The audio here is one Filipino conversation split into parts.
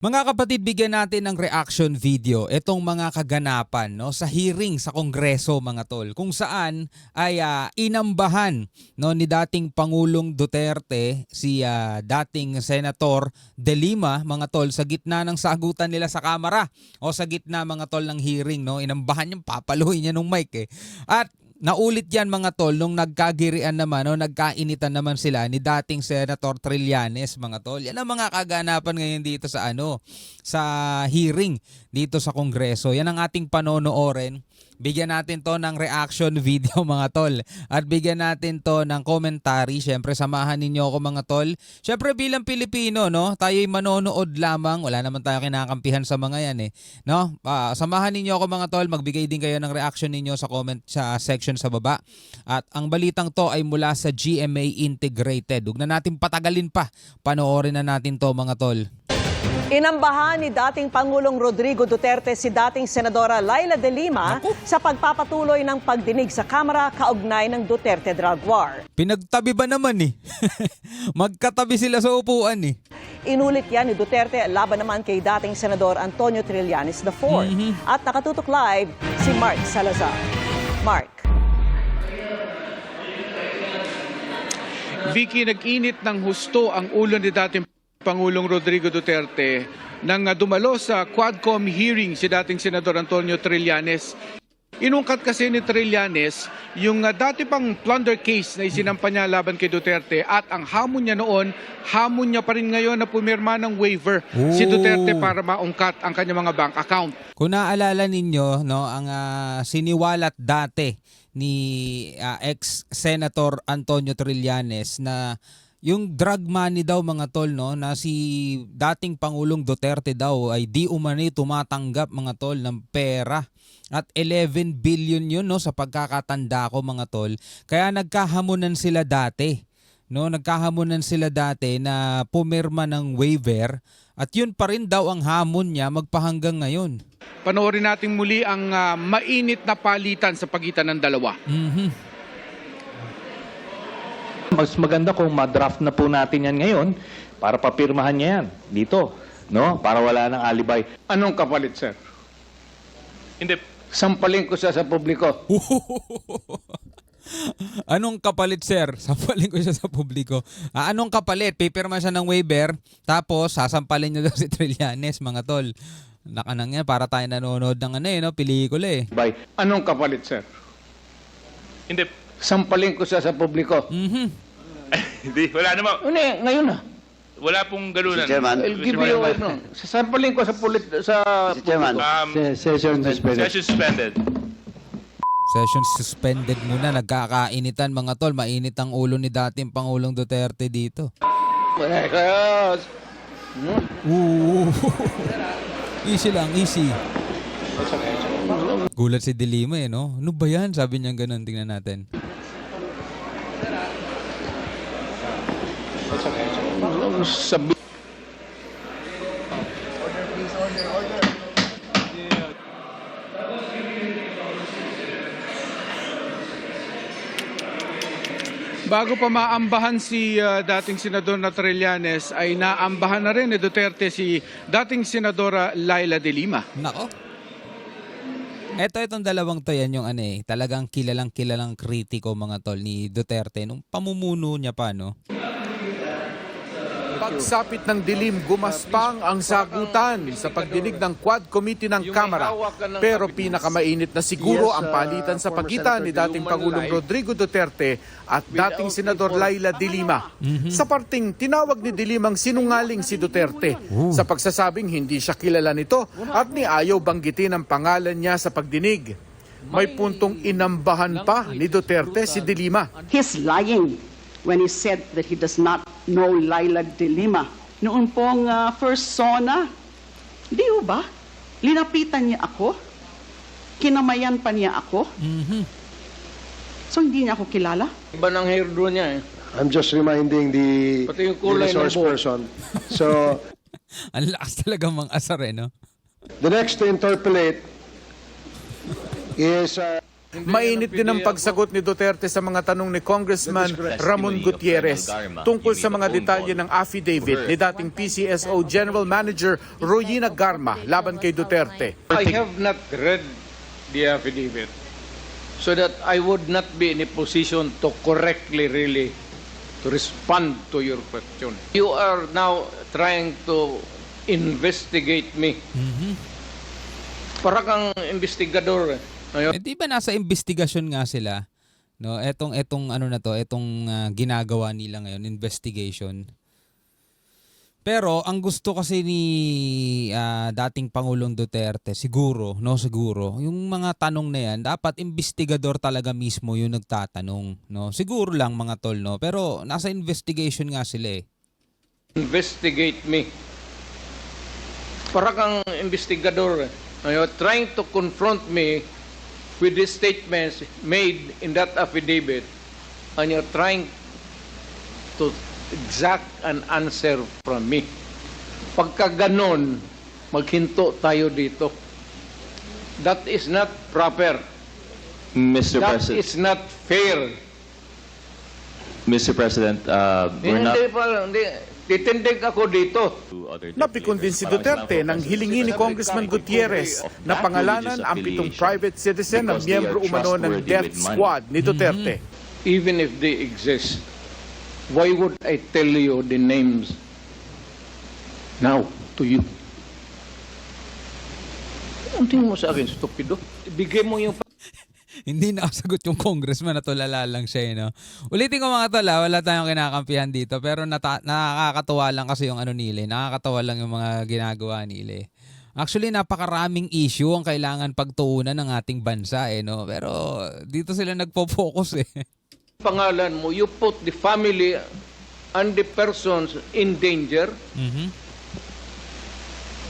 Mga kapatid, bigyan natin ng reaction video itong mga kaganapan sa hearing sa Kongreso, mga tol, kung saan ay inambahan ni dating Pangulong Duterte si dating Senator De Lima, mga tol, sa gitna ng sagutan nila sa Kamara o sa gitna, mga tol, ng hearing. Inambahan yung papaluhin niya nung mic At naulit yan, mga tol, nung nagkagirian naman o nagkainitan naman sila ni dating Senator Trillanes, mga tol. Yan ang mga kaganapan ngayon dito sa hearing dito sa Kongreso. Yan ang ating panonoorin. Bigyan natin to ng reaction video, mga tol. At bigyan natin to ng commentary. Siyempre, samahan ninyo ako, mga tol. Siyempre, bilang Pilipino, tayo'y manonood lamang. Wala naman tayo kinakampihan sa mga yan samahan ninyo ako, mga tol. Magbigay din kayo ng reaction ninyo sa comment sa section sa baba. At ang balitang to ay mula sa GMA Integrated. Huwag na natin patagalin pa. Panoorin na natin to, mga tol. Inambahan ni dating Pangulong Rodrigo Duterte si dating Senadora Laila De Lima sa pagpapatuloy ng pagdinig sa Kamara kaugnay ng Duterte Drug War. Pinagtabi ba naman Magkatabi sila sa upuan Inulit yan ni Duterte laban naman kay dating Senador Antonio Trillanes IV. At nakatutok live si Mark Salazar. Mark. Vicky, nag-init ng husto ang ulo ni dating Pangulong Rodrigo Duterte nang dumalo sa Quadcom hearing si dating Senador Antonio Trillanes. Inungkat kasi ni Trillanes yung dati pang plunder case na isinampa niya laban kay Duterte at ang hamon niya noon, hamon niya pa rin ngayon na pumirma ng waiver si Duterte para maungkat ang kanyang mga bank account. Kung naalala ninyo, ang siniwalat dati ni ex-Senator Antonio Trillanes na yung drug money daw, mga tol, na si dating Pangulong Duterte daw ay di umani tumatanggap, mga tol, ng pera. At 11 billion yun sa pagkakatanda ko, mga tol. Kaya nagkahamunan sila dati. Nagkahamunan sila dati na pumirma ng waiver at yun pa rin daw ang hamon niya magpahanggang ngayon. Panoorin natin muli ang mainit na palitan sa pagitan ng dalawa. Mas maganda kung ma-draft na po natin yan ngayon para papirmahan niya yan dito, para wala nang alibay. Anong kapalit, sir? Hindi. Sampalin ko siya sa publiko. Anong kapalit, sir? Sampalin ko siya sa publiko. Anong kapalit? Pipirma siya ng waiver, tapos sasampalin niya daw si Trillanes, mga tol. Nakanang yan, para tayo nanonood ng pelikula Bay, anong kapalit, sir? Hindi. Sampalin ko siya sa publiko. Hindi, wala naman. Ngayon na. Wala pong galunan. Mr. Chairman. I'll give you, sampalin ko sa Mr. Chairman. Session suspended. Session suspended. Session suspended muna. Nagkakainitan, mga tol. Mainit ang ulo ni dating Pangulong Duterte dito. Easy lang, easy. Gulat si De Lima Ano ba yan? Sabi niya ganun. Tingnan natin. Sabi. Bago pa maambahan si dating Senador na Trillanes ay naambahan na rin ni Duterte si dating Senadora Laila De Lima. Nako. Itong dalawang to, yan yung talagang kilalang kritiko, mga tol, ni Duterte nung pamumuno niya pa, Pagsapit ng dilim, gumaspang ang sagutan sa pagdinig ng Quad Committee ng Kamara. Pero pinakamainit na siguro ang palitan sa pagitan ni dating Pangulong Rodrigo Duterte at dating Senador Laila De Lima. Sa parting tinawag ni De Limang sinungaling si Duterte sa pagsasabing hindi siya kilala nito at ni ayaw banggitin ang pangalan niya sa pagdinig. May puntong inambahan pa ni Duterte si De Lima. He's lying when he said that he does not know Laila De Lima. Noon pong first SONA, di ba? Linapitan niya ako. Kinamayan pa niya ako. So hindi niya ako kilala. Iba ng hairdo niya I'm just reminding the Pati yung kulay ng resource buhok. person. So, Ang lakas talaga mang asar the next to interpolate is Mainit din ang pagsagot ni Duterte sa mga tanong ni Congressman Ramon Gutierrez tungkol sa mga detalye ng affidavit ni dating PCSO General Manager Royina Garma laban kay Duterte. I have not read the affidavit so that I would not be in a position to correctly really to respond to your question. You are now trying to investigate me. Para kang investigador. Ayun. Di ba nasa investigasyon nga sila? No, etong ano na to, ginagawa nila ngayon, investigation. Pero ang gusto kasi ni dating Pangulong Duterte, siguro, yung mga tanong na yan, dapat investigador talaga mismo yung nagtatanong, no? Siguro lang mga tol, no? Pero nasa investigation nga sila eh. Investigate me. Para kang investigador. You're trying to confront me with the statements made in that affidavit, and you're trying to exact an answer from me. Pagka ganon, maghinto tayo dito. That is not proper. Mr. That President, is not fair. Mr. President, we're not Hindi. Titindig ako dito. to other Napikon din si Duterte nang hilingin ni Congressman Gutierrez na pangalanan ang 7 private citizen na miyembro umano ng death squad ni Duterte. Even if they exist, why would I tell you the names now to you? Ang tingin mo sa akin, stupido? Ibigay mo yung Hindi nakasagot yung congressman na tulala lang siya, no? Ulitin ko mga tol, wala tayong kinakampihan dito, pero nakakatawa lang kasi yung ano nila, nakakatawa lang yung mga ginagawa nila. Actually, napakaraming issue ang kailangan pagtuunan ng ating bansa, no? Pero dito sila nagpo-focus, eh. pangalan mo, you put the family and the persons in danger.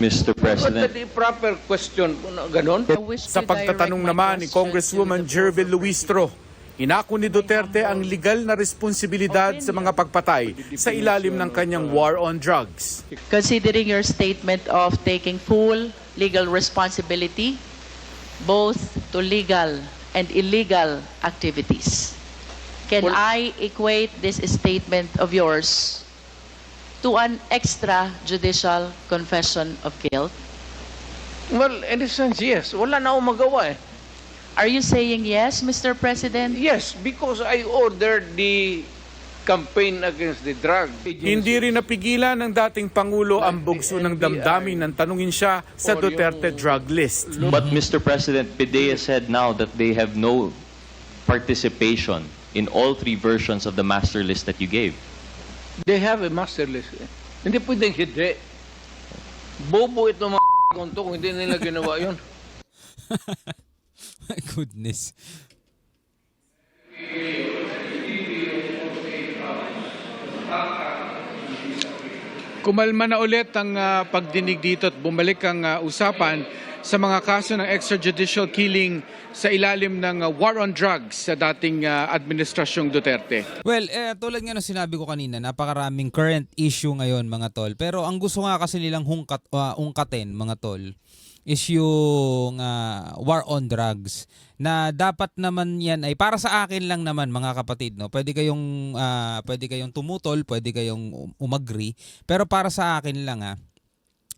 Mr. But President, the proper question, ganon? Sa pagtatanong naman ni Congresswoman Jervil Luistro, inako ni Duterte ang legal na responsibilidad sa mga pagpatay sa ilalim ng kanyang war on drugs. Considering your statement of taking full legal responsibility both to legal and illegal activities, can I equate this statement of yours to an extrajudicial confession of guilt? Well, in a sense, yes. Wala na akong magawa eh. Are you saying yes, Mr. President? Yes, because I ordered the campaign against the drug. Hindi rin napigilan ng dating Pangulo ang bugso ng damdamin nang tanungin siya sa Duterte drug list. but Mr. President, PDEA said now that they have no participation in all 3 versions of the master list that you gave. They have a master list. Hindi pwedeng hindi. Bobo itong mga konto kung hindi nila ginawa yun. My goodness. Kumalma na ulit ang pagdinig dito at bumalik ang usapan sa mga kaso ng extrajudicial killing sa ilalim ng war on drugs sa dating administrasyong Duterte. Well, tulad nga ng sinabi ko kanina, napakaraming current issue ngayon mga tol. Pero ang gusto nga kasi nilang ungkatin mga tol is yung war on drugs na dapat naman yan ay para sa akin lang naman mga kapatid, no. Pwede kayong tumutol, pwede kayong umagri, pero para sa akin lang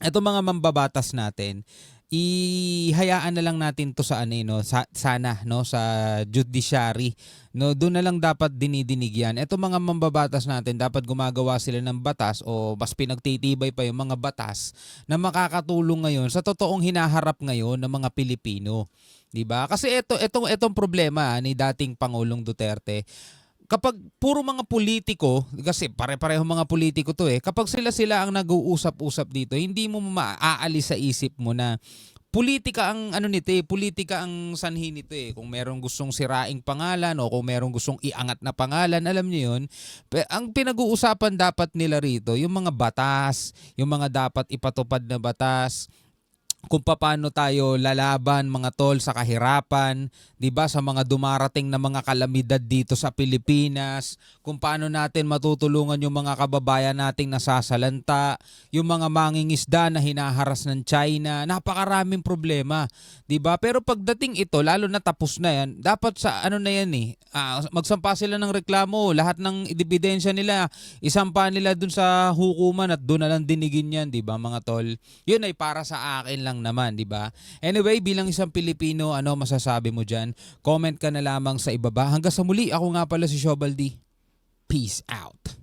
etong mga mambabatas natin, ihayaan na lang natin to sa sana sa judiciary, no. Doon na lang dapat dinidinig yan. Ito mga mambabatas natin, dapat gumagawa sila ng batas o mas pinagtitibay pa yung mga batas na makakatulong ngayon sa totoong hinaharap ngayon ng mga Pilipino, 'di ba? Kasi itong problema ni dating Pangulong Duterte, kapag puro mga politiko, kasi pare-pareho mga politiko to kapag sila ang nag-uusap-usap dito, hindi mo maaalis sa isip mo na politika ang politika ang sanhi nito Kung merong gustong siraing pangalan o kung merong gustong iangat na pangalan, alam niyo yun. Ang pinag-uusapan dapat nila rito, yung mga batas, yung mga dapat ipatupad na batas, kung paano tayo lalaban mga tol sa kahirapan, 'di ba, sa mga dumarating na mga kalamidad dito sa Pilipinas, kung paano natin matutulungan yung mga kababayan nating nasasalanta, yung mga mangingisda na hinaharas ng China, napakaraming problema, 'di ba? Pero pagdating ito, lalo na tapos na 'yan, dapat sa ano na 'yan magsampa sila ng reklamo, lahat ng ebidensya nila, isampa nila dun sa hukuman at doon na lang dinigin 'yan, 'di ba, mga tol? Yun ay para sa akin lang naman, di ba? Anyway, bilang isang Pilipino, ano masasabi mo dyan? Comment ka na lamang sa ibaba. Hanggang sa muli, ako nga pala si Shobaldi. Peace out.